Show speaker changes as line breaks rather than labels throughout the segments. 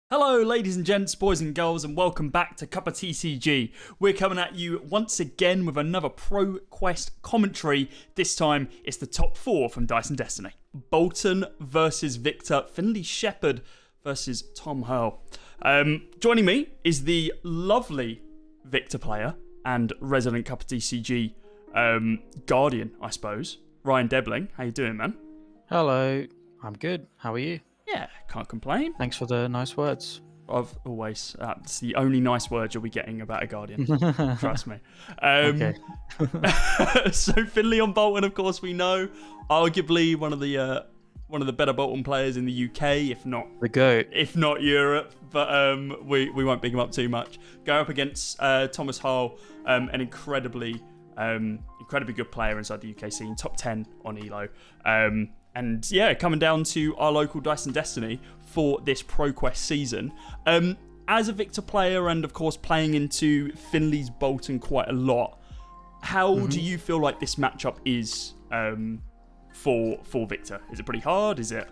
Hello, ladies and gents, boys and girls, and welcome back to Cup of TCG. We're coming at you once again with another Pro Quest commentary. This time, it's the top four from Dice and Destiny. Boltyn versus Victor, Finley Shepherd versus Tom Hurl. Joining me is the lovely Victor player and resident Cup of TCG guardian, I suppose, Ryan Debling. How you doing, man?
Hello, I'm good. How are you?
Yeah, can't complain.
Thanks for the nice words.
I've always, it's the only nice words you'll be getting about a Guardian. Trust me.
Okay.
So Finley on Boltyn, of course, we know, arguably one of the better Boltyn players in the UK, if not
the GOAT,
if not Europe. But we won't big him up too much. Go up against Thomas Hurl, an incredibly good player inside the UK scene, top 10 on Elo. And yeah, coming down to our local Dice and Destiny for this Pro Quest season. As a Victor player and, of course, playing into Finley's Boltyn quite a lot, how do you feel like this matchup is for Victor? Is it pretty hard? Is it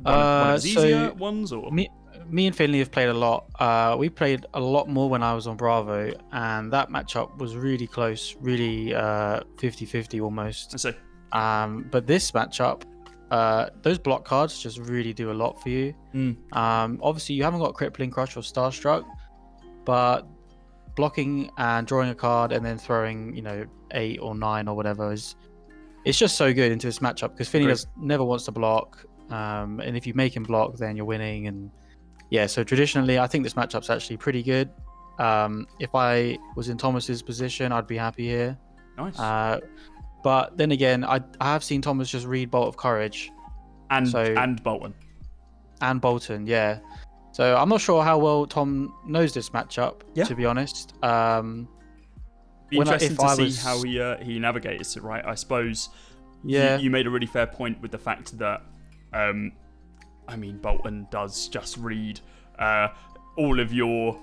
one of the easier ones? Or?
Me and Finley have played a lot. We played a lot more when I was on Bravo, and that matchup was really close, really 50-50 almost.
I see.
But this matchup, those block cards just really do a lot for you. Obviously, you haven't got Crippling Crush or Starstruck, but blocking and drawing a card and then throwing, 8 or 9 or whatever it's just so good into this matchup because Finley never wants to block, and if you make him block, then you're winning. And yeah, so traditionally, I think this matchup's actually pretty good. If I was in Thomas's position, I'd be happy here.
Nice.
But then again, I have seen Thomas just read Bolt of Courage.
And Boltyn.
And Boltyn, yeah. So I'm not sure how well Tom knows this matchup, to be honest.
Be interesting to see how he navigates it, right? I suppose you made a really fair point with the fact that, Boltyn does just read all of your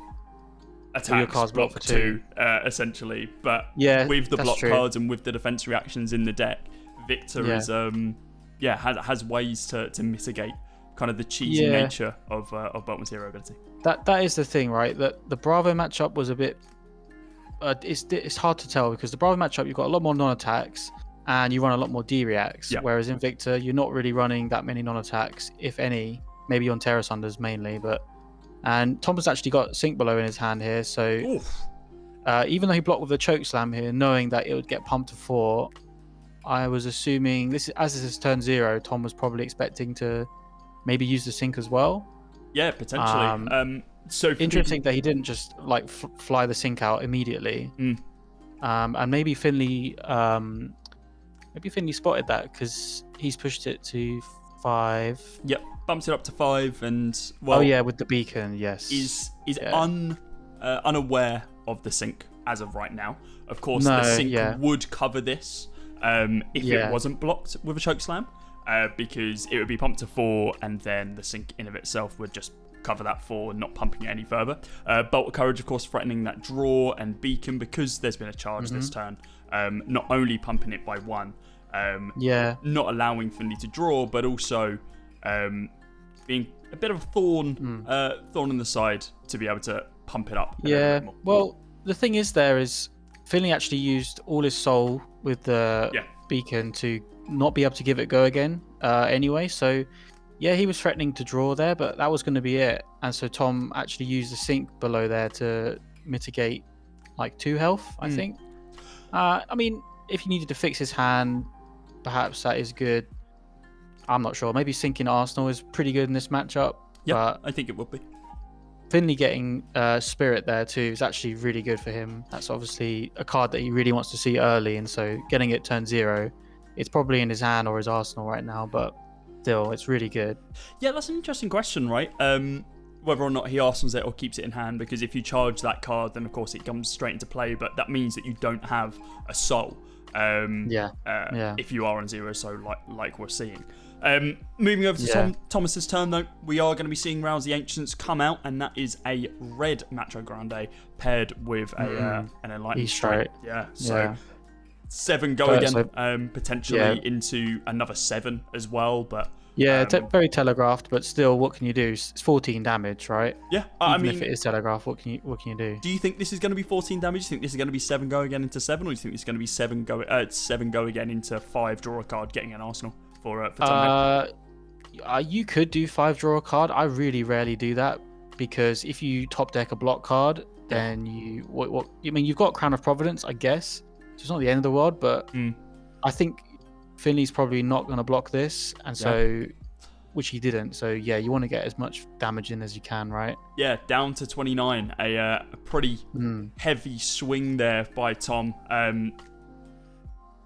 attacks
cards
block for two, essentially, but with the block cards and with the defense reactions in the deck, Victor has ways to mitigate kind of the cheesy nature of Boltyn's hero ability.
That is the thing, right? That the Bravo matchup was a bit it's hard to tell because the Bravo matchup, you've got a lot more non-attacks and you run a lot more D-reacts, whereas in Victor you're not really running that many non-attacks, if any, maybe on Terra Sunders mainly. And Thomas actually got Sink Below in his hand here, so even though he blocked with a Choke Slam here, knowing that it would get pumped to 4, I was assuming this is turn 0. Tom was probably expecting to maybe use the Sink as well.
Yeah, potentially. So
interesting that he didn't just fly the Sink out immediately. And maybe Finley spotted that because he's pushed it to 5.
Yep, bumps it up to 5, and
with the beacon, yes.
Is unaware of the Sink as of right now. Of course, the Sink would cover this if it wasn't blocked with a Choke Slam, because it would be pumped to 4, and then the Sink in of itself would just cover that 4, not pumping it any further. Bolt of Courage, of course, threatening that draw, and Beacon, because there's been a charge this turn, not only pumping it by 1, not allowing Finley to draw, but also being a bit of a thorn in the side to be able to pump it up.
Well, the thing is, Finley actually used all his soul with the beacon to not be able to give it go again anyway. So he was threatening to draw there, but that was going to be it. And so Tom actually used the Sink Below there to mitigate like 2 health, I think. If he needed to fix his hand, perhaps that is good. I'm not sure. Maybe sinking Arsenal is pretty good in this matchup.
Yeah, I think it would be.
Finley getting Spirit there too is actually really good for him. That's obviously a card that he really wants to see early, and so getting it turn 0, it's probably in his hand or his Arsenal right now, but still, it's really good. Yeah,
that's an interesting question, right? Whether or not he arsenals it or keeps it in hand, because if you charge that card, then of course it comes straight into play, but that means that you don't have a soul. If you are on 0, so like we're seeing. Moving over to Thomas's turn, though, we are going to be seeing Rouse the Ancients come out, and that is a red Macho Grande paired with an Enlightened Strike. So 7 go again, potentially into another 7 as well, but
Yeah, very telegraphed, but still, what can you do? It's 14 damage, right?
Yeah,
Even if it is telegraphed, what can you do?
Do you think this is going to be 14 damage? Do you think this is going to be 7 go again into 7, or do you think it's going to be 7 go again into 5 draw a card, getting an Arsenal for Tom?
You could do 5 draw a card. I really rarely do that because if you top deck a block card, then you've got Crown of Providence, I guess. So it's not the end of the world, but I think Finley's probably not going to block this, and so which he didn't. So yeah, you want to get as much damage in as you can, right?
Yeah, down to 29. A pretty heavy swing there by Tom.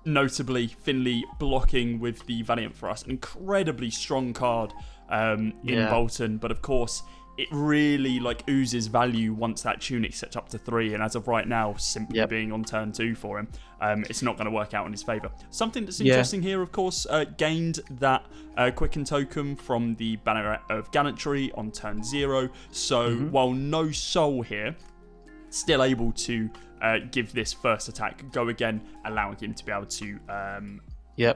Notably, Finley blocking with the Valiant Thrust. An incredibly strong card in Boltyn, but of course, it really oozes value once that tunic sets up to 3, and as of right now, simply being on turn 2 for him, it's not going to work out in his favour. Something that's interesting here, of course, gained that quicken token from the Banner of Gallantry on turn 0, so while no soul here, still able to give this first attack go again, allowing him to be able to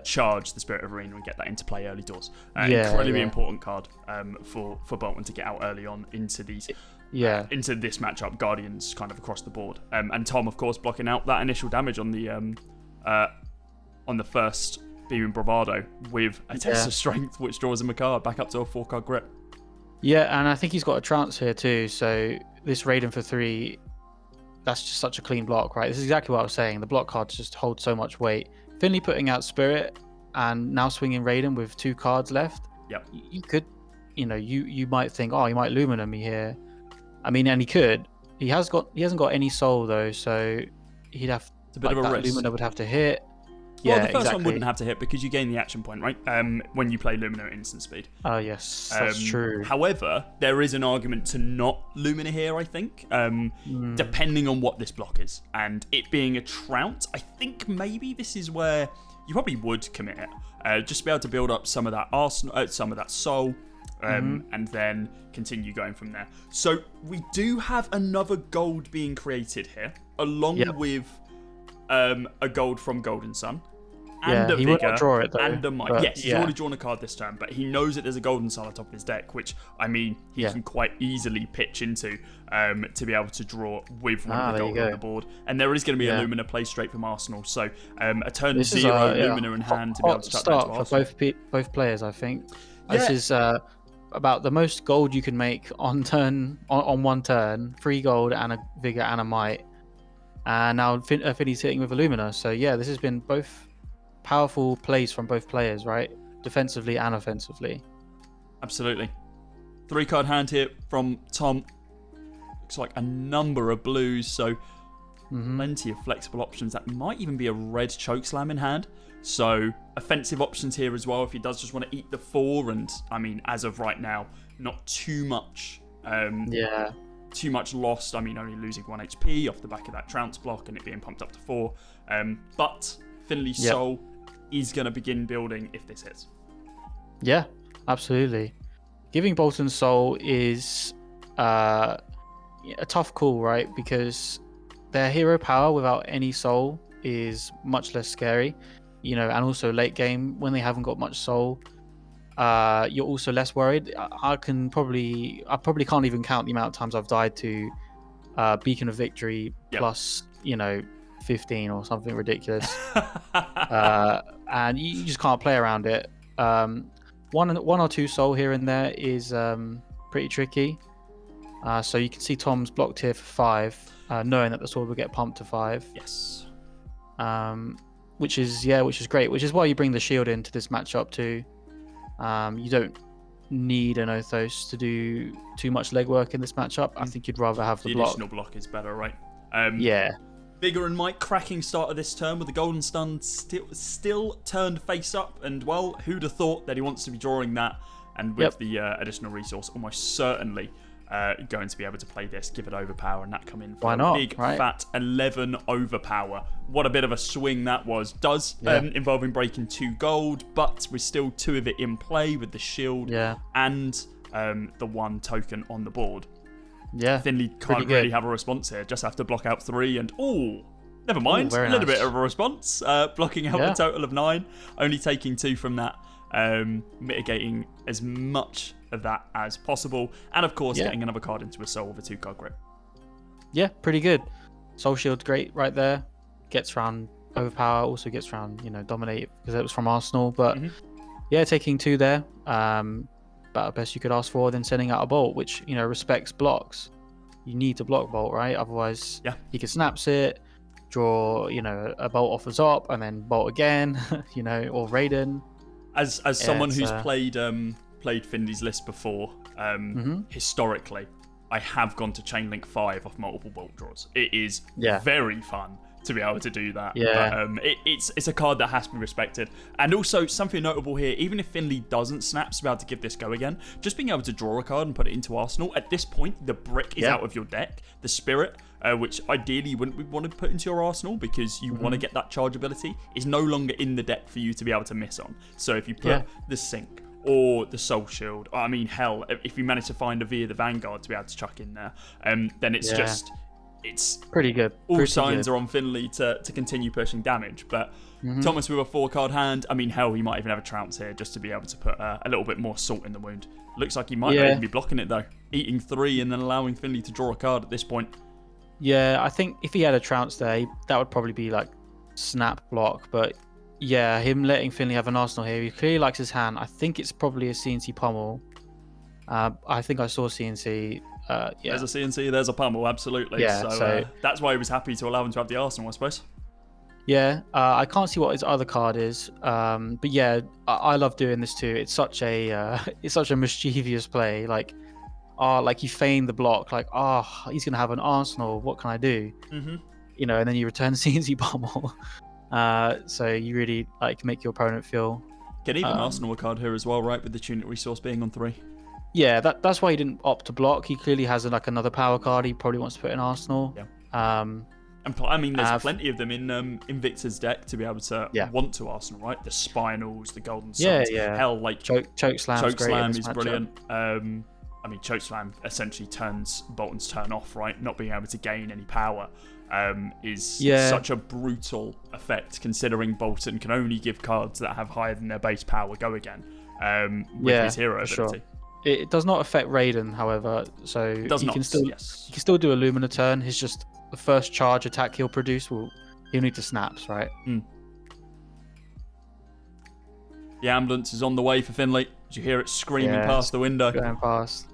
charge the Spirit of Arena and get that into play early doors. Incredibly important card for Boltyn to get out early on into these into this matchup. Guardians kind of across the board, and Tom, of course, blocking out that initial damage on the first Beaming Bravado with a Test of Strength, which draws him a card back up to a 4-card grip.
Yeah, and I think he's got a Trance here too, so this Raiden for 3, that's just such a clean block, right? This is exactly what I was saying. The block cards just hold so much weight. Finley putting out Spirit and now swinging Raiden with 2 cards left.
Yep.
You could, you might think, he might Lumina me here. I mean, and he could. He hasn't got any soul though, so he'd have.
It's a bit of a risk.
Lumina would have to hit.
Well, the first one wouldn't have to hit because you gain the action point, right? When you play Lumina at instant speed.
Oh, yes, that's true.
However, there is an argument to not Lumina here, I think, depending on what this block is. And it being a Trout, I think maybe this is where you probably would commit it. Just to be able to build up some of that Arsenal, some of that soul, and then continue going from there. So we do have another gold being created here, along with a gold from Golden Sun. And a
he
Vigor,
won't draw it though,
and a Might. Yes, he's already drawn a card this turn, but he knows that there's a Golden Sun on top of his deck, which, I mean, he can quite easily pitch into to be able to draw with one of the gold on the board. And there is going to be a Lumina play straight from Arsenal, so a turn 0 Lumina in hand to be able to shut that to Arsenal.
For both players, I think. This is about the most gold you can make on one turn. 3 gold and a Vigor and a Might. And now Finny's hitting with a Lumina. So yeah, this has been both powerful plays from both players, right? Defensively and offensively.
Absolutely. 3-card hand here from Tom. Looks like a number of blues, so plenty of flexible options. That might even be a red Chokeslam in hand. So offensive options here as well if he does just want to eat the 4. And I mean, as of right now, not too much. Too much lost. I mean, only losing 1 HP off the back of that Trounce block and it being pumped up to 4. But Finley's soul is going to begin building if this hits.
Yeah, absolutely. Giving Boltyn soul is a tough call, right? Because their hero power without any soul is much less scary, and also late game when they haven't got much soul, you're also less worried. I probably can't even count the amount of times I've died to Beacon of Victory plus 15 or something ridiculous. And you just can't play around it. One or 2 soul here and there is pretty tricky. So you can see Tom's blocked here for 5, knowing that the sword will get pumped to 5.
Yes.
Which is great. Which is why you bring the shield into this matchup too. You don't need an Othos to do too much legwork in this matchup. I think you'd rather have the block.
Additional block is better, right? Vigor and Might cracking start of this turn with the Golden Stun still turned face up, and well, who'd have thought that he wants to be drawing that, and with the additional resource, almost certainly going to be able to play this, give it overpower, and that come in for a big fat 11 overpower. What a bit of a swing that was. Does involve him breaking 2 gold, but with still 2 of it in play with the shield and the 1 token on the board.
Yeah,
Finley can't really have a response here. Just have to block out 3 and never mind. A little bit of a response. Blocking out a total of 9, only taking 2 from that mitigating as much of that as possible, and of course getting another card into a soul with a 2-card grip.
Yeah, pretty good. Soul Shield's great right there. Gets around overpower, also gets around, dominate, because it was from Arsenal. But yeah, taking 2 there, about the best you could ask for. Then sending out a Bolt, which respects blocks. You need to block Bolt, right? Otherwise, he can snaps it, draw a Bolt off the top, and then Bolt again, or Raiden.
As someone who's played Finley's list before, historically, I have gone to Chainlink 5 off multiple Bolt draws. It is very fun to be able to do that.
Yeah.
But, it's a card that has to be respected. And also, something notable here, even if Finley doesn't snap, to be able to give this go again, just being able to draw a card and put it into Arsenal, at this point, the brick is out of your deck. The Spirit, which ideally you wouldn't want to put into your Arsenal because you want to get that charge ability, is no longer in the deck for you to be able to miss on. So if you put the Sync, or the Soul Shield, or, I mean, hell, if you manage to find a Via the Vanguard to be able to chuck in there, then it's just... It's
pretty good.
All signs are on Finley to continue pushing damage, but Thomas with a 4-card hand, I mean, hell, he might even have a Trounce here just to be able to put a little bit more salt in the wound. Looks like he might not even be blocking it, though. Eating 3 and then allowing Finley to draw a card at this point.
Yeah, I think if he had a Trounce there, that would probably be like snap block, but yeah, him letting Finley have an Arsenal here, he clearly likes his hand. I think it's probably a CNC pummel. I think I saw CNC.
There's a CNC, there's a pummel, absolutely.
Yeah, so
that's why he was happy to allow him to have the Arsenal, I suppose.
Yeah, I can't see what his other card is, but yeah, I love doing this too. It's such a mischievous play. Like you feign the block, like he's gonna have an Arsenal. What can I do? And then you return CNC pummel. So you really make your opponent feel.
Get even Arsenal a card here as well, right? With the Tunic Resource being on 3.
Yeah, that's why he didn't opt to block. He clearly has another power card. He probably wants to put in Arsenal.
Yeah. And I mean, there's plenty of them in Invicta's deck to be able to want to Arsenal, right? The Spinals, the Golden Suns.
Yeah.
Hell, like
Chokeslam
is brilliant. I mean, Chokeslam essentially turns Boltyn's turn off, right? Not being able to gain any power is such a brutal effect, considering Boltyn can only give cards that have higher than their base power go again with his hero ability.
Sure. It does not affect Raiden, however, so you can still do a Lumina turn. He's just the first charge attack he'll produce he'll need to snaps, right?
The ambulance is on the way for Finley. Did you hear it screaming past the window?
Going past.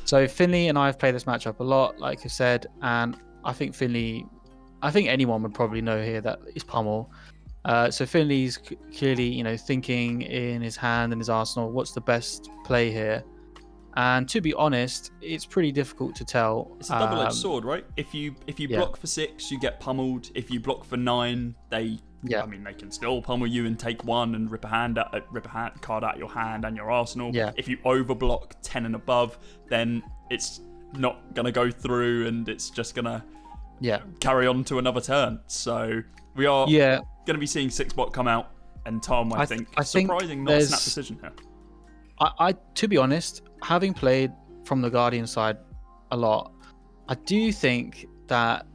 So Finley and I have played this matchup a lot, like I said, and I think anyone would probably know here that it's pummel. So Finley's clearly, thinking in his hand and his arsenal, what's the best play here? And to be honest, it's pretty difficult to tell.
It's a double-edged sword, right? If you block for 6, you get pummeled. If you block for 9, they can still pummel you and take 1 and rip a card out of your hand and your arsenal.
Yeah.
If you overblock 10 and above, then it's not gonna go through and it's just gonna carry on to another turn. So we are gonna be seeing 6-bot come out, and Tom, I think surprising not a snap decision here.
I to be honest, having played from the Guardian side a lot, I do think that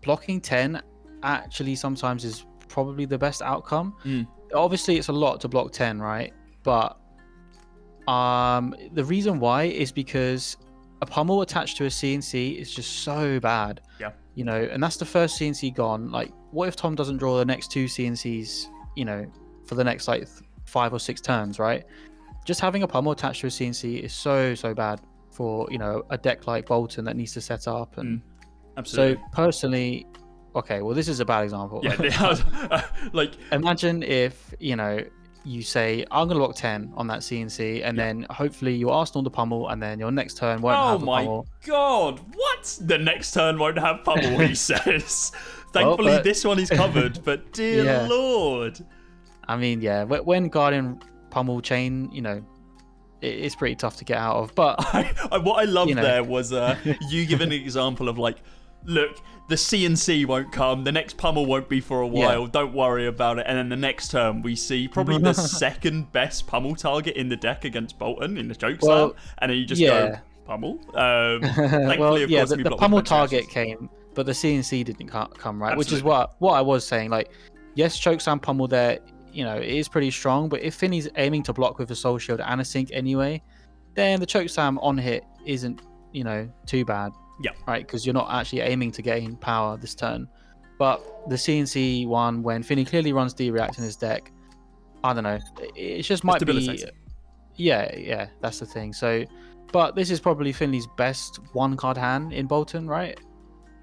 blocking 10 actually sometimes is probably the best outcome. Obviously, it's a lot to block 10, right? But the reason why is because a pummel attached to a CNC is just so bad.
Yeah.
And that's the first CNC gone. Like, what if Tom doesn't draw the next 2 CNCs, for the next 5 or 6 turns, right? Just having a pummel attached to a CNC is so bad for, a deck like Boltyn that needs to set up. And
absolutely.
So personally, okay, well, this is a bad example.
Yeah,
imagine if, you say, I'm going to block 10 on that CNC, and then hopefully you Arsenal the pummel, and then your next turn won't have a pummel.
Oh my god, what? The next turn won't have pummel, he says. Thankfully, this one is covered, but dear lord.
I mean, when Guardian pummel chain, it's pretty tough to get out of. But
what I loved there was you giving an example of look, the CNC won't come, the next pummel won't be for a while, don't worry about it, and then the next turn we see probably the second best pummel target in the deck against Boltyn in the Chokeslam, and then you just go pummel. Thankfully, of course,
the pummel target came, but the CNC didn't come, right?
Absolutely.
Which is what I was saying. Yes, Chokeslam pummel there, it is pretty strong. But if Finley's aiming to block with a Soul Shield and a Sync anyway, then the Chokeslam on hit isn't, too bad.
Yeah.
Right, because you're not actually aiming to gain power this turn. But the CNC one, when Finley clearly runs D-React in his deck, I don't know. It just might be... Yeah, that's the thing. So, but this is probably Finley's best one-card hand in Boltyn, right?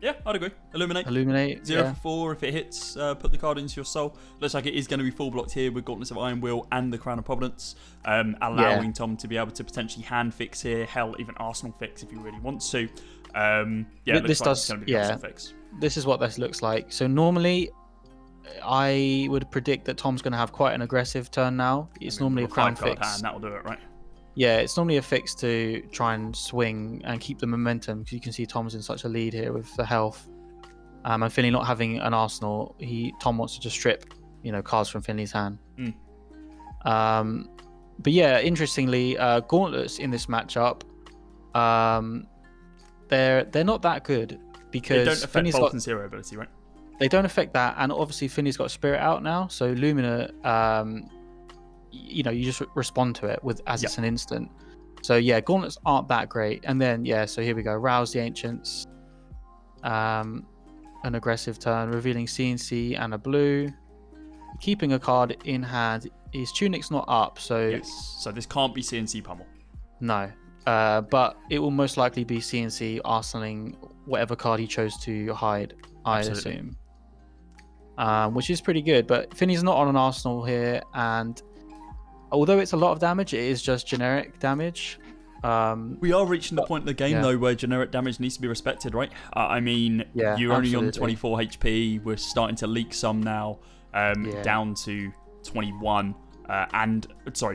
Yeah, I'd agree. Illuminate. 0 for 4. If it hits, put the card into your soul. Looks like it is going to be full blocked here with Gauntlets of Iron Will and the Crown of Providence, allowing Tom to be able to potentially hand fix here. Hell, even Arsenal fix if you really want to.
This
it's going to be Arsenal fix.
This is what this looks like. So normally, I would predict that Tom's going to have quite an aggressive turn now. It's normally a Crown fix.
Hand, that'll do it, right?
Yeah, it's normally a fix to try and swing and keep the momentum, because you can see Tom's in such a lead here with the health. And Finley not having an Arsenal, Tom wants to just strip, cards from Finley's hand. But yeah, interestingly, Gauntlets in this matchup, they're not that good, because
they don't affect
Finley's
Boltyn's hero ability, right?
They don't affect that, and obviously Finley's got Spirit out now, so Lumina, you just respond to it it's an instant. So yeah, Gauntlets aren't that great. And then so here we go, Rouse the Ancients, an aggressive turn, revealing CNC and a blue, keeping a card in hand. His Tunic's not up, so
so this can't be CNC Pummel.
No, but it will most likely be CNC arsenaling whatever card he chose to hide, I assume. Which is pretty good, but Finley's not on an Arsenal here, and although it's a lot of damage, it is just generic damage.
We are reaching the point in the game, though, where generic damage needs to be respected, right? You're only on 24 HP. We're starting to leak some now, down to 21,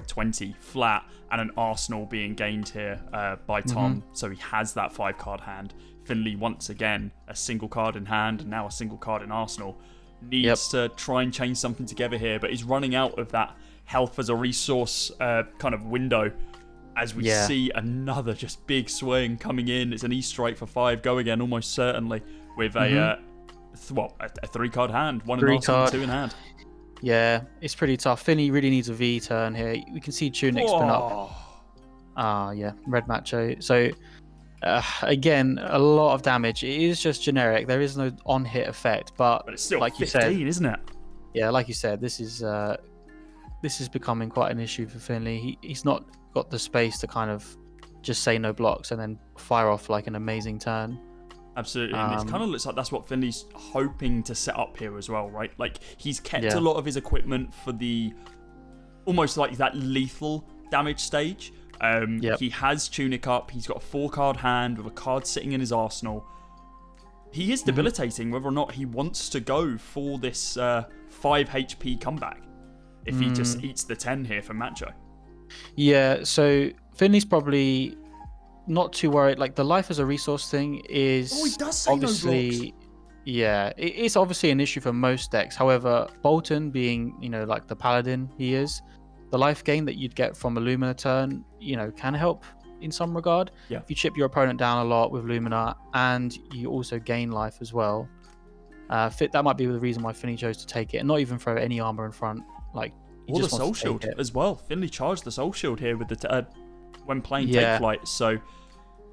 20 flat, and an Arsenal being gained here by Tom. So he has that 5-card hand. Finley, once again, a single card in hand, and now a single card in Arsenal. Needs to try and change something together here, but he's running out of that health as a resource kind of window, as we see another just big swing coming in. It's an E-Strike for 5, go again almost certainly, with a 3-card hand, 1 in Arsenal, 2 in hand.
Yeah, it's pretty tough. Finley really needs a V turn here. We can see Tunic's been up. Red Macho. So again, a lot of damage. It is just generic. There is no on-hit effect, but
it's still
like
15,
you said,
isn't it?
Yeah, like you said, this is becoming quite an issue for Finley. He's not got the space to kind of just say no blocks and then fire off like an amazing turn.
Absolutely, and it kind of looks like that's what Finley's hoping to set up here as well, right? Like, he's kept a lot of his equipment for the almost like that lethal damage stage. He has Tunic up, he's got a 4-card hand with a card sitting in his arsenal. He is debilitating whether or not he wants to go for this 5 HP comeback if he just eats the 10 here for Macho. Yeah,
so Finley's probably not too worried. Like, the life as a resource thing is
he does say
obviously
no blocks.
Yeah, it's obviously an issue for most decks. However, Boltyn being, like the paladin he is, the life gain that you'd get from a Lumina turn, can help in some regard.
Yeah.
If you chip your opponent down a lot with Lumina and you also gain life as well, that might be the reason why Finley chose to take it and not even throw any armor in front. Like,
or the Soul Shield as well. Finley charged the Soul Shield here with the when playing Take Flight, so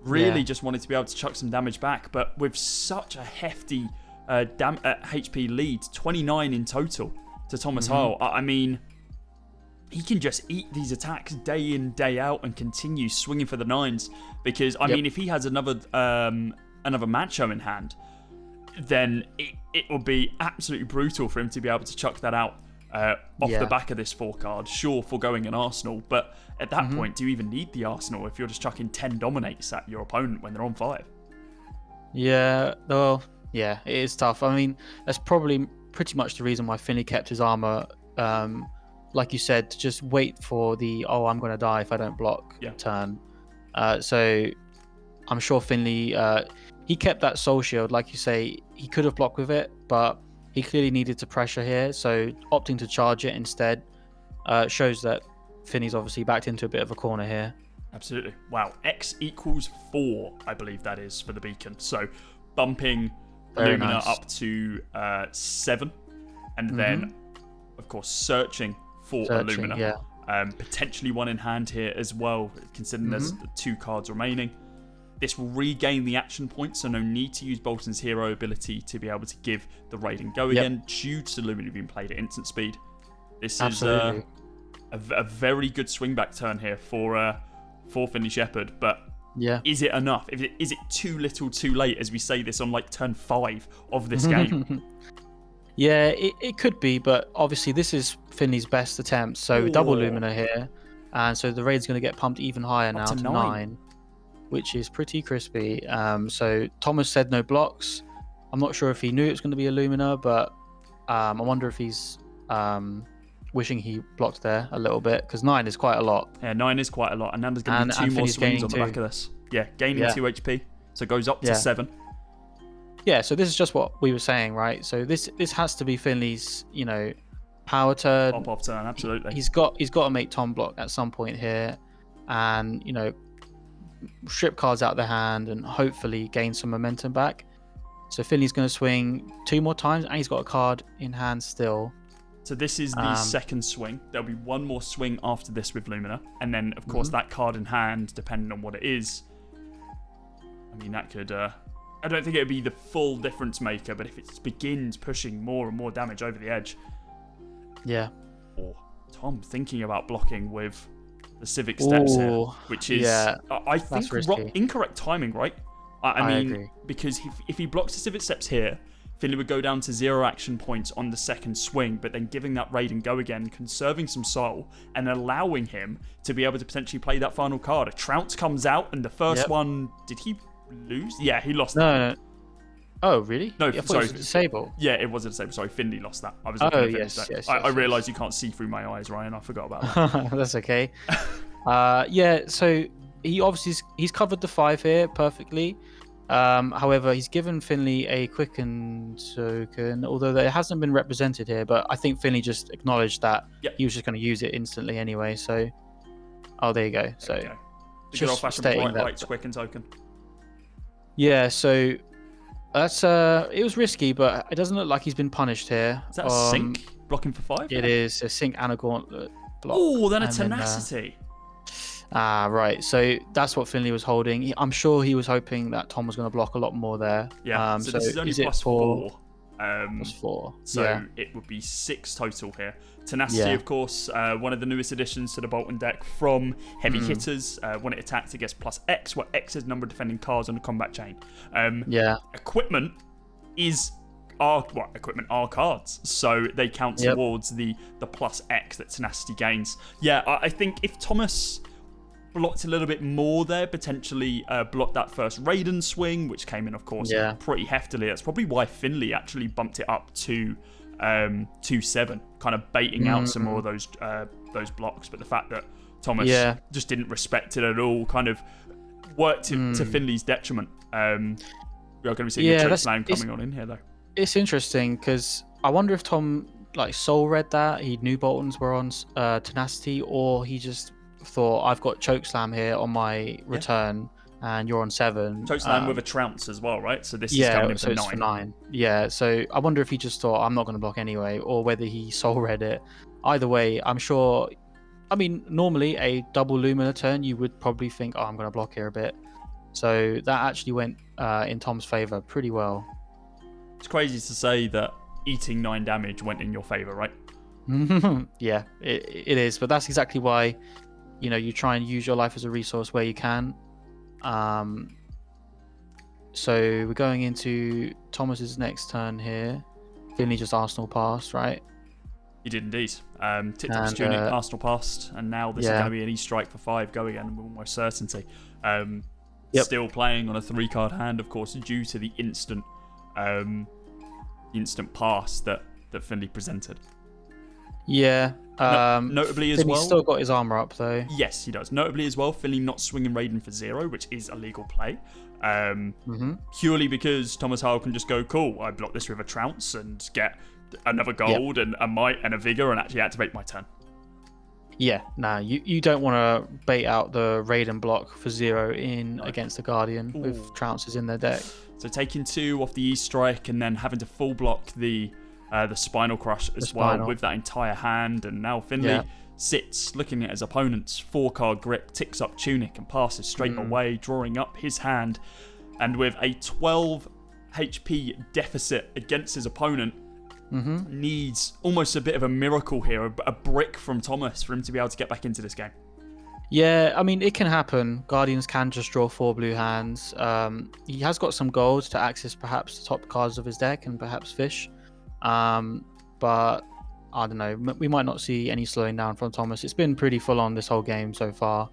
really just wanted to be able to chuck some damage back, but with such a hefty HP lead, 29 in total to Thomas Howell. I mean, he can just eat these attacks day in, day out and continue swinging for the 9s, because I mean, if he has another Macho in hand, then it will be absolutely brutal for him to be able to chuck that out off the back of this 4-card. Sure, foregoing an Arsenal, but at that point, do you even need the Arsenal if you're just chucking 10 dominates at your opponent when they're on 5?
Yeah, well, yeah, it is tough. I mean, that's probably pretty much the reason why Finley kept his armor, like you said, to just wait for the, I'm going to die if I don't block turn. So I'm sure Finley, he kept that Soul Shield. Like you say, he could have blocked with it, but he clearly needed to pressure here, so opting to charge it instead shows that Finley's obviously backed into a bit of a corner here.
Absolutely. Wow. X equals 4, I believe that is, for the beacon. So bumping Lumina up to 7, and then of course, searching for a Lumina.
Yeah.
Potentially one in hand here as well, considering there's the 2 cards remaining. This will regain the action point, so no need to use Boltyn's hero ability to be able to give the raid and go again due to Lumina being played at instant speed. This is a very good swing back turn here for Finley Shepherd, but is it enough? Is it too little too late, as we say this on like turn 5 of this game?
Yeah, it could be, but obviously this is Finley's best attempt, so double Lumina here, and so the raid's going to get pumped even higher now to 9. Which is pretty crispy. So Thomas said no blocks. I'm not sure if he knew it was going to be a Lumina, but I wonder if he's wishing he blocked there a little bit, because 9 is quite a lot.
Yeah, 9 is quite a lot, and then there's going to be 2 more swings on the back of this. Yeah, gaining 2 HP, so it goes up to 7.
Yeah, so this is just what we were saying, right? So this has to be Finley's, power turn.
Pop-off turn, absolutely.
He's got to make Tom block at some point here, and strip cards out of their hand and hopefully gain some momentum back. So Finley's going to swing 2 more times, and he's got a card in hand still.
So this is the second swing. There'll be 1 more swing after this with Lumina, and then of course that card in hand, depending on what it is, I mean that could I don't think it would be the full difference maker, but if it begins pushing more and more damage over the edge, or Tom thinking about blocking with the Civic Steps here, which is, I think, incorrect timing, right? I mean,
agree.
Because if he blocks the Civic Steps here, Finley would go down to 0 action points on the second swing, but then giving that raid and go again, conserving some soul, and allowing him to be able to potentially play that final card. A Trounce comes out, and the first one, did he lose? Yeah, he lost that.
No. Oh, really?
No,
I
sorry.
It was a disable.
Yeah, it was a disable. Sorry, Finley lost that. I was looking at Finley's deck. I realised you can't see through my eyes, Ryan. I forgot about that.
That's okay. So he obviously he's covered the 5 here perfectly. However, he's given Finley a quicken token, although it hasn't been represented here. But I think Finley just acknowledged that he was just going to use it instantly anyway. So, there you go. So,
the good old-fashioned right quicken token.
Yeah. So that's it was risky, but it doesn't look like he's been punished here.
Is that a sink blocking for 5?
It is a sink and a gauntlet block.
Oh, then a tenacity.
Right. So that's what Finley was holding. I'm sure he was hoping that Tom was going to block a lot more there.
Yeah. So this is only plus 4.
Plus 4.
So it would be 6 total here. Tenacity, of course, one of the newest additions to the Boltyn deck from heavy hitters. When it attacks, it gets plus X, where X is number of defending cards on the combat chain. Equipment are cards, so they count towards the plus X that Tenacity gains. Yeah, I think if Thomas blocked a little bit more there, potentially blocked that first Raiden swing, which came in, of course, pretty heftily. That's probably why Finley actually bumped it up to 2-7, kind of baiting out some more of those blocks. But the fact that Thomas just didn't respect it at all kind of worked to Finley's detriment. We are going to be seeing a choke slam coming on in here, though.
It's interesting because I wonder if Tom soul read that he knew Boltons were on Tenacity, or he just thought, I've got chokeslam here on my return and you're on 7.
Chokeslam with a Trounce as well, right? So this is coming in for 9.
It's for 9. Yeah, so I wonder if he just thought, I'm not going to block anyway, or whether he soul read it. Either way, I'm sure, normally a double Lumina turn, you would probably think, I'm going to block here a bit. So that actually went in Tom's favour pretty well.
It's crazy to say that eating 9 damage went in your favour, right?
Yeah, it is. But that's exactly why, you try and use your life as a resource where you can. So we're going into Thomas's next turn here. Finley just Arsenal passed, right?
He did indeed. TikTok's tuning, Arsenal passed, and now this is going to be an E-strike for 5 go again with almost certainty. Still playing on a 3-card hand, of course, due to the instant pass that Finley presented.
Yeah.
Notably as well,
Finley's still got his armor up though.
Yes, he does. Notably as well, Finley not swinging Raiden for 0, which is a legal play. Purely because Thomas Howell can just go, cool, I block this with a Trounce and get another gold and a might and a vigor and actually activate my turn. Yeah,
you don't want to bait out the Raiden block for 0 against the Guardian with Trounces in their deck.
So taking 2 off the E-strike and then having to full block the the Spinal Crush as well with that entire hand. And now Finley sits looking at his opponent's 4-card grip, ticks up Tunic and passes straight away, drawing up his hand. And with a 12 HP deficit against his opponent, needs almost a bit of a miracle here, a brick from Thomas for him to be able to get back into this game.
Yeah, I mean, it can happen. Guardians can just draw 4 blue hands. He has got some gold to access perhaps the top cards of his deck and perhaps fish. But I don't know. We might not see any slowing down from Thomas. It's been pretty full on this whole game so far.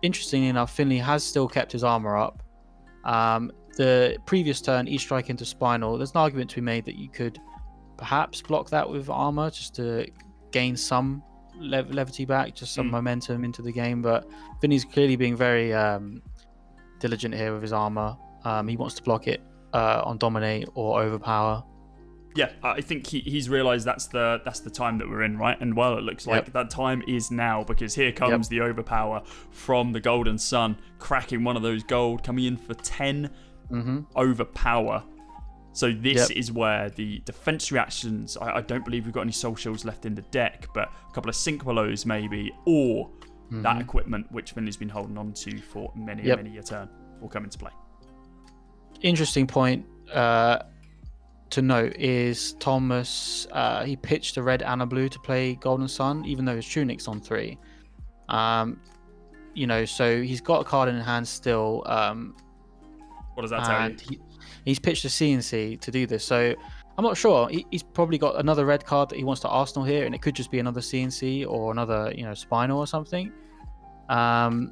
Interestingly enough, Finley has still kept his armor up. The previous turn, E-Strike into Spinal, there's an argument to be made that you could perhaps block that with armor just to gain some levity back, just some momentum into the game. But Finley's clearly being very diligent here with his armor. He wants to block it on Dominate or Overpower.
Yeah, I think he's realised that's the time that we're in, right? And well, it looks like that time is now, because here comes the Overpower from the Golden Sun, cracking one of those gold, coming in for 10 Overpower. So this is where the defense reactions, I don't believe we've got any Soul Shields left in the deck, but a couple of Sync Belows maybe, or that equipment which Finley's been holding on to for many a turn will come into play. Interesting
point to note is Thomas, he pitched a red and a blue to play Golden Sun, even though his Tunic's on 3. So he's got a card in hand still.
What does that tell you?
He's pitched a CNC to do this, so I'm not sure. He's probably got another red card that he wants to Arsenal here, and it could just be another CNC or another, Spinal or something. I'm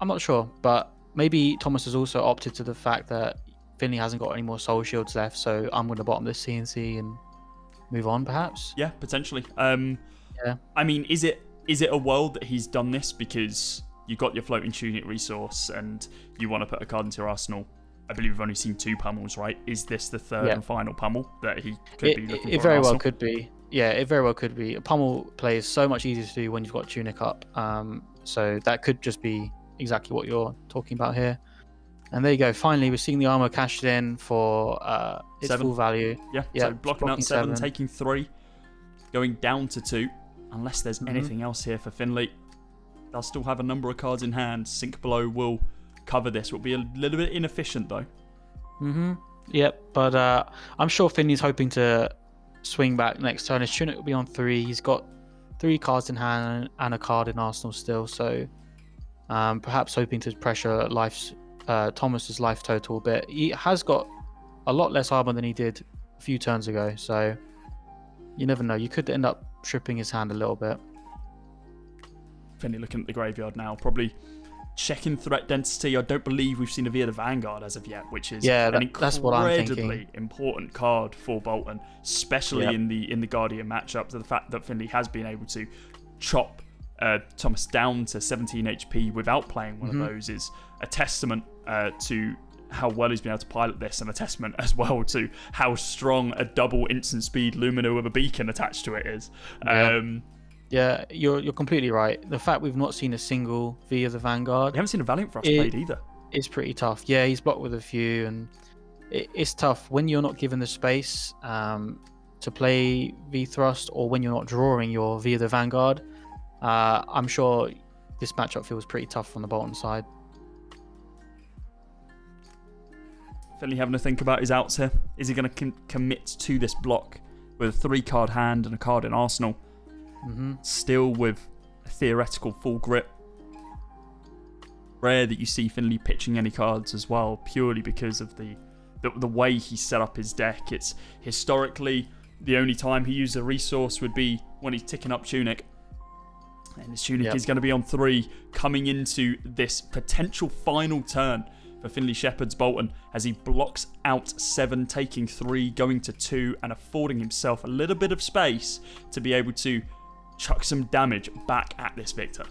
not sure, but maybe Thomas has also opted to the fact that Finley hasn't got any more Soul Shields left, so I'm going to bottom this CNC and move on, perhaps.
Yeah, potentially. I mean, is it a world that he's done this because you got your floating Tunic resource and you want to put a card into your arsenal? I believe we've only seen 2 pummels, right? Is this the third and final pummel that he could be looking for?
It very well could be. Yeah, it very well could be. A pummel play is so much easier to do when you've got Tunic up. So that could just be exactly what you're talking about here. And there you go. Finally, we're seeing the armor cashed in for its
7.
Full value.
Yeah, so blocking out 7, taking 3, going down to 2. Unless there's anything else here for Finley. They'll still have a number of cards in hand. Sync Below will cover this. Will be a little bit inefficient, though.
Yep, but I'm sure Finley's hoping to swing back next turn. His Tunic will be on 3. He's got 3 cards in hand and a card in Arsenal still, so perhaps hoping to pressure Thomas's life total a bit. He has got a lot less armor than he did a few turns ago, so you never know. You could end up stripping his hand a little bit.
Finley looking at the graveyard now, probably checking threat density. I don't believe we've seen a Via the Vanguard as of yet, which is
that's what I'm thinking.
Incredibly important card for Boltyn, especially in the Guardian matchup. To the fact that Finley has been able to chop Thomas down to 17 HP without playing one of those is a testament to how well he's been able to pilot this, and a testament as well to how strong a double instant speed Lumina with a beacon attached to it is.
Yeah, you're completely right. The fact we've not seen a single Via the Vanguard.
We haven't seen a Valiant Frost played either.
It's pretty tough. Yeah, he's blocked with a few, and it's tough when you're not given the space to play V Thrust, or when you're not drawing your Via the Vanguard. I'm sure this matchup feels pretty tough on the Boltyn side.
Finley having to think about his outs here. Is he going to commit to this block with a 3-card hand and a card in Arsenal? Still with a theoretical full grip. Rare that you see Finley pitching any cards as well, purely because of the way he set up his deck. It's historically the only time he used a resource would be when he's ticking up Tunic. And his Tunic is going to be on 3, coming into this potential final turn for Finley Shepherd's Boltyn, as he blocks out 7, taking 3, going to 2, and affording himself a little bit of space to be able to chuck some damage back at this Victor.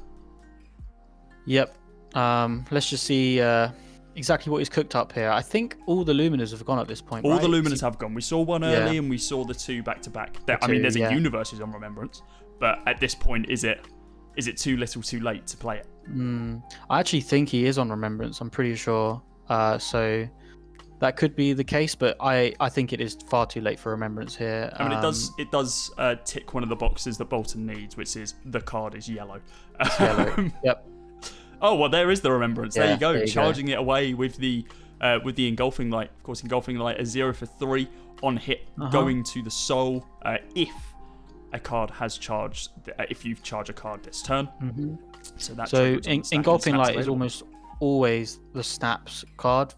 Yep. Let's just see exactly what he's cooked up here. I think all the Luminas have gone at this point.
All the Luminas have gone. We saw one early and we saw the 2 back to back. I mean, there's a universe who's on Remembrance, but at this point, is it too little, too late to play it?
I actually think he is on Remembrance. I'm pretty sure. So that could be the case, but I think it is far too late for Remembrance here.
I mean, it does tick one of the boxes that Boltyn needs, which is the card is yellow.
It's yellow. Yep.
Oh well, there is the Remembrance.
Yeah,
there you go,
there you
charging it away with the Engulfing Light. Of course, Engulfing Light is 0 for 3 on hit, going to the soul if a card has charged. If you charge a card this turn,
so Engulfing Light is almost always the snaps card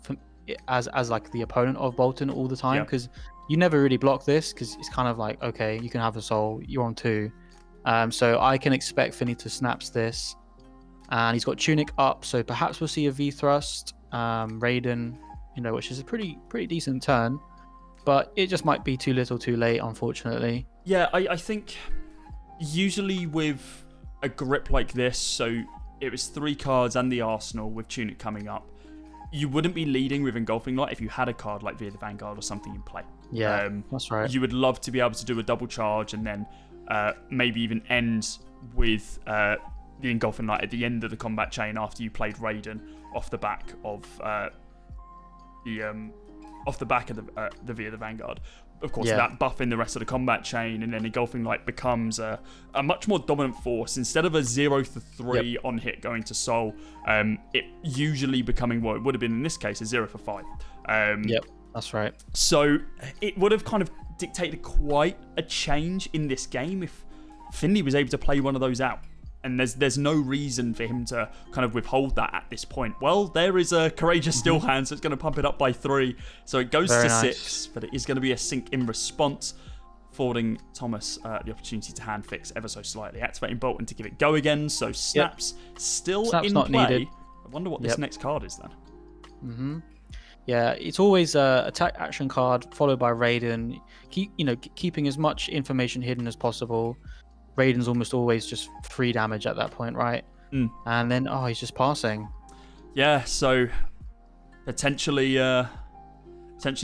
as like the opponent of Boltyn all the time, because you never really block this, because it's kind of like, okay, you can have a soul, you're on 2. So I can expect Finley to snaps this, and he's got Tunic up, so perhaps we'll see a V thrust, Raiden, which is a pretty decent turn, but it just might be too little too late, unfortunately.
Yeah, I think usually with a grip like this, so it was 3 cards and the Arsenal with Tunic coming up, you wouldn't be leading with Engulfing Light if you had a card like Via the Vanguard or something in play.
Yeah, that's right.
You would love to be able to do a double charge and then maybe even end with the Engulfing Light at the end of the combat chain after you played Raiden off the back of the Via the Vanguard. Of course, that buffing the rest of the combat chain, and then Engulfing Light becomes a much more dominant force. Instead of a 0 for 3 on hit going to soul, it usually becoming what it would have been in this case, a 0 for 5.
Yep, that's right.
So it would have kind of dictated quite a change in this game if Finley was able to play one of those out. And there's no reason for him to kind of withhold that at this point. Well, there is a Courageous Steel Hand, so it's going to pump it up by 3. So it goes to 6, but it is going to be a sink in response, affording Thomas the opportunity to hand fix ever so slightly. Activating Boltyn to give it go again, so Snaps still in
not
play.
Needed.
I wonder what this next card is then.
Yeah, it's always a attack action card followed by Raiden. Keeping as much information hidden as possible. Raiden's almost always just 3 damage at that point, right? And then, he's just passing. Yeah,
so potentially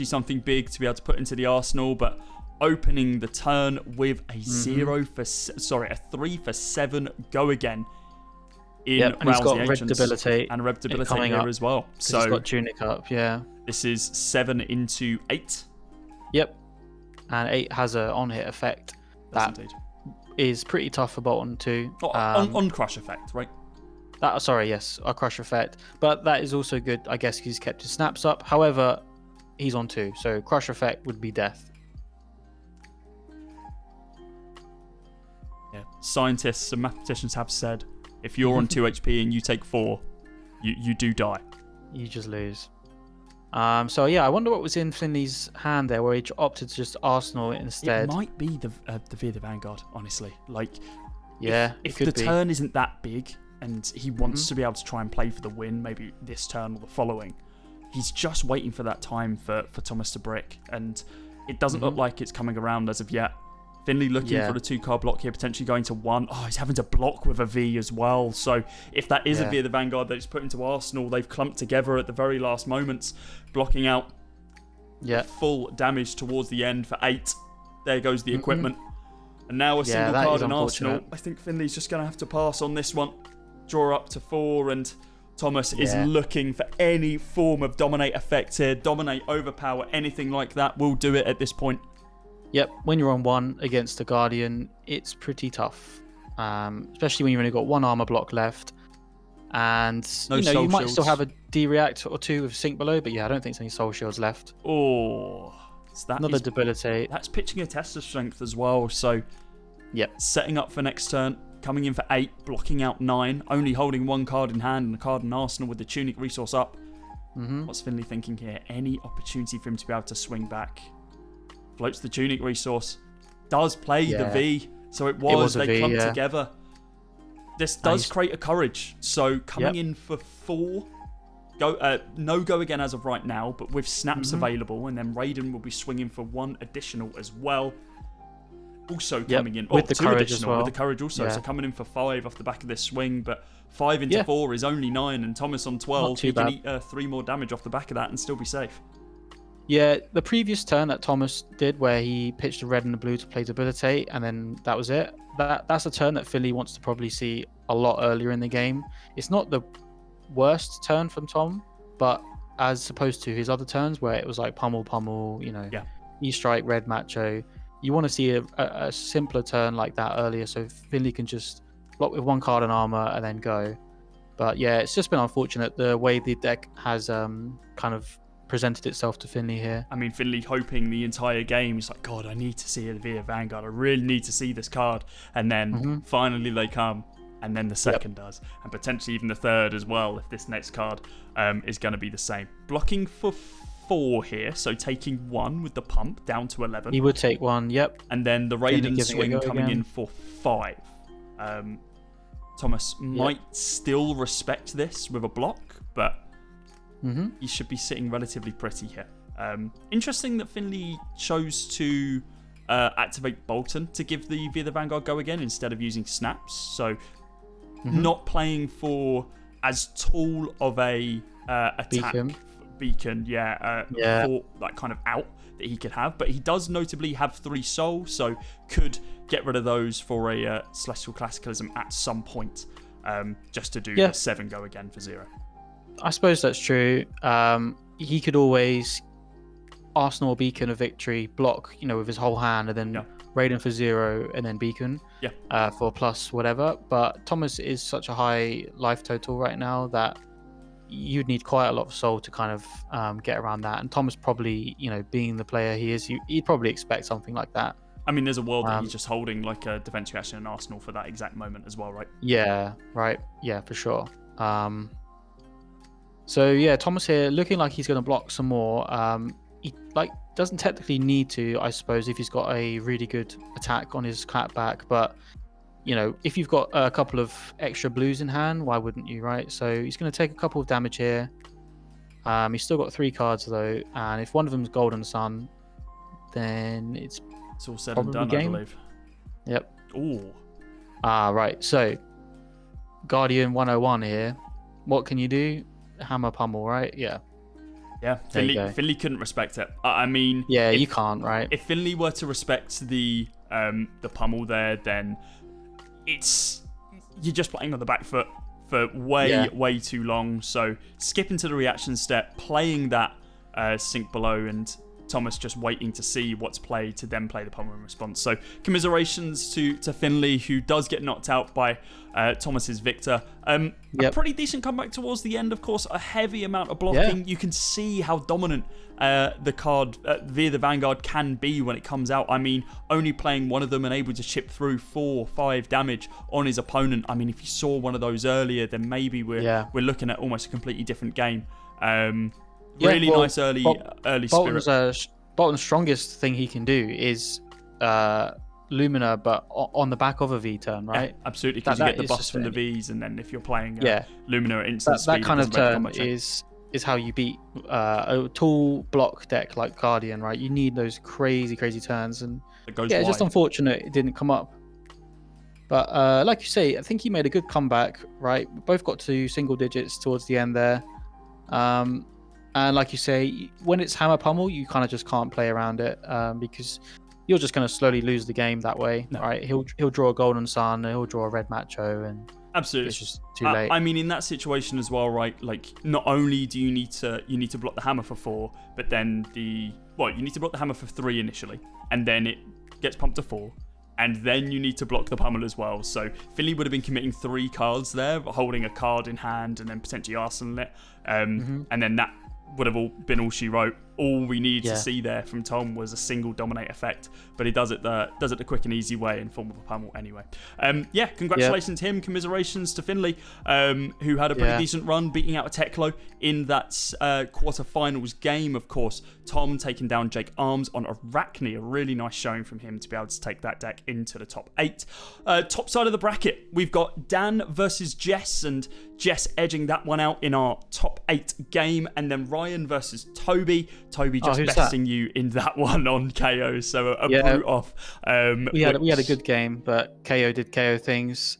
something big to be able to put into the arsenal, but opening the turn with a 3 for 7 go again in
and he's got
Red
Debilitate
and Red Debilitate here as well. So
he's got Tunic up,
this is 7 into 8.
Yep, and 8 has a on-hit effect.
Indeed.
Is pretty tough for Boltyn too.
On crush effect, right?
A crush effect. But that is also good, I guess, he's kept his snaps up. However, he's on 2, so crush effect would be death.
Yeah, scientists and mathematicians have said if you're on 2 HP and you take 4, you do die.
You just lose. So yeah, I wonder what was in Finley's hand there, where he opted to just Arsenal instead.
It might be the Via the Vanguard, honestly. Like, if the turn isn't that big and he wants to be able to try and play for the win, maybe this turn or the following, he's just waiting for that time for Thomas to brick, and it doesn't look like it's coming around as of yet. Finley looking for the 2-card block here, potentially going to 1. He's having to block with a V as well. So if that is a Via the Vanguard that he's put into Arsenal, they've clumped together at the very last moments, blocking out full damage towards the end for 8. There goes the equipment. And now a single card in Arsenal. I think Finley's just going to have to pass on this one. Draw up to 4, and Thomas is looking for any form of dominate effect here. Dominate, overpower, anything like that will do it at this point.
Yep, when you're on 1 against a Guardian, it's pretty tough. Especially when you've only got 1 armor block left. And you might still have a D-React or 2 with Sync below, but I don't think there's any Soul Shields left.
Another
Debilitate.
That's pitching a test of strength as well. So, setting up for next turn, coming in for 8, blocking out 9, only holding 1 card in hand and a card in Arsenal with the Tunic resource up. What's Finley thinking here? Any opportunity for him to be able to swing back? Floats the Tunic resource, does play the V, so they clumped together. This does create a courage, so coming in for 4, no go again as of right now, but with snaps available, and then Raiden will be swinging for 1 additional as well. Also coming in
with the
2
courage
additional
as well.
With the courage also, so coming in for 5 off the back of this swing, but 5 into 4 is only 9, and Thomas on 12, he can eat 3 more damage off the back of that and still be safe.
Yeah, the previous turn that Thomas did, where he pitched a red and a blue to play Debilitate, and then that was it. That's a turn that Finley wants to probably see a lot earlier in the game. It's not the worst turn from Tom, but as opposed to his other turns where it was like pummel, E-strike, red macho. You want to see a simpler turn like that earlier, so Finley can just block with one card and armor and then go. But yeah, it's just been unfortunate the way the deck has kind of presented itself to Finley here.
I mean, Finley hoping the entire game, he's like, God, I need to see it via Vanguard. I really need to see this card. And then finally they come, and then the second does. And potentially even the third as well, if this next card is going to be the same. Blocking for 4 here, so taking 1 with the pump down to 11.
He would take 1, yep.
And then the Raiden swing coming in for 5. Thomas might still respect this with a block, but he should be sitting relatively pretty here. Interesting that Finley chose to activate Boltyn to give the via the Vanguard go again instead of using snaps. So not playing for as tall of a attack beacon, for that kind of out that he could have. But he does notably have 3 soul, so could get rid of those for a Celestial Classicalism at some point, just to do a 7 go again for 0.
I suppose that's true. He could always Arsenal Beacon a victory, block, with his whole hand, and then Raiden for 0, and then Beacon for plus whatever. But Thomas is such a high life total right now that you'd need quite a lot of soul to kind of get around that. And Thomas probably, being the player he is, he'd probably expect something like that.
I mean, there's a world that he's just holding like a defense reaction in Arsenal for that exact moment as well, right?
Yeah, right. Yeah, for sure. So yeah, Thomas here looking like he's going to block some more. He doesn't technically need to, I suppose, if he's got a really good attack on his clapback. But if you've got a couple of extra blues in hand, why wouldn't you, right? So he's going to take a couple of damage here. He's still got 3 cards though, and if one of them's Golden Sun, then it's
all said and done, I believe.
Yep.
Ooh.
Right. So Guardian 101 here. What can you do? Hammer pummel, right? Yeah.
Finley couldn't respect it. I mean,
you can't, right?
If Finley were to respect the pummel there, then you're just playing on the back foot for way too long. So skipping to the reaction step, playing that sink below, and Thomas just waiting to see what's played to then play the pummel in response. So commiserations to Finley, who does get knocked out by Thomas's Victor. A pretty decent comeback towards the end, of course. A heavy amount of blocking. You can see how dominant the card via the Vanguard can be when it comes out. I mean, only playing one of them and able to chip through 4 or 5 damage on his opponent. I mean, if you saw one of those earlier, then maybe we're looking at almost a completely different game. Nice early spirit.
Boltyn's strongest thing he can do is Lumina, but on the back of a V turn, right?
Yeah, absolutely, because you get the buffs from the Vs, and then if you're playing Lumina at instant speed,
that kind of turn is how you beat a tall block deck like Guardian, right? You need those crazy turns, and it's just unfortunate it didn't come up. But like you say, I think he made a good comeback, right? We both got to single digits towards the end there. And like you say, when it's hammer pummel, you kind of just can't play around it because you're just going to slowly lose the game that way, right? He'll draw a Golden Sun, he'll draw a red macho, and
absolutely,
it's just too late.
I mean, in that situation as well, right? Like, not only do you need to block the hammer for 4, but then you need to block the hammer for 3 initially, and then it gets pumped to 4. And then you need to block the pummel as well. So Finley would have been committing 3 cards there, holding a card in hand and then potentially arsenaling it. And then that would have been all she wrote. All we need to see there from Tom was a single dominate effect, but he does it the quick and easy way in form of a pummel anyway. Congratulations to him. Commiserations to Finley, who had a pretty decent run, beating out a Teklo in that quarterfinals game. Of course, Tom taking down Jake Arms on Arachne. A really nice showing from him to be able to take that deck into the top 8. Top side of the bracket, we've got Dan versus Jess, and Jess edging that one out in our top 8 game, and then Ryan versus Toby. Toby just besting you in that one on KO, so a brute off.
We had a good game, but KO did KO things.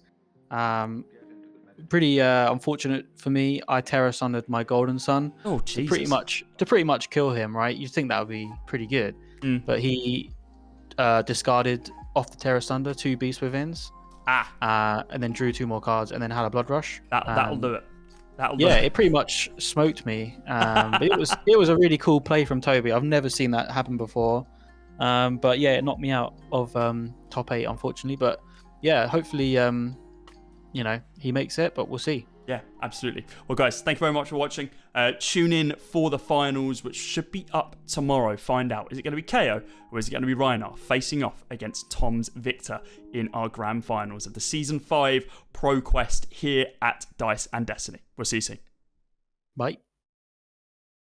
Pretty unfortunate for me. I Terra Sundered my Golden Sun.
Oh, Jesus.
To pretty much kill him, right? You'd think that would be pretty good, but he discarded off the Terra Sunder 2 Beast Withins. And then drew 2 more cards, and then had a Blood Rush.
That'll do it.
It pretty much smoked me. But it was a really cool play from Toby. I've never seen that happen before. But yeah, it knocked me out of top 8, unfortunately. But yeah, hopefully, he makes it. But we'll see.
Yeah, absolutely. Well, guys, thank you very much for watching. Tune in for the finals, which should be up tomorrow. Find out, is it going to be KO or is it going to be Reinar facing off against Tom's Victor in our grand finals of the Season 5 Pro Quest here at Dice and Destiny. We'll see you soon.
Bye.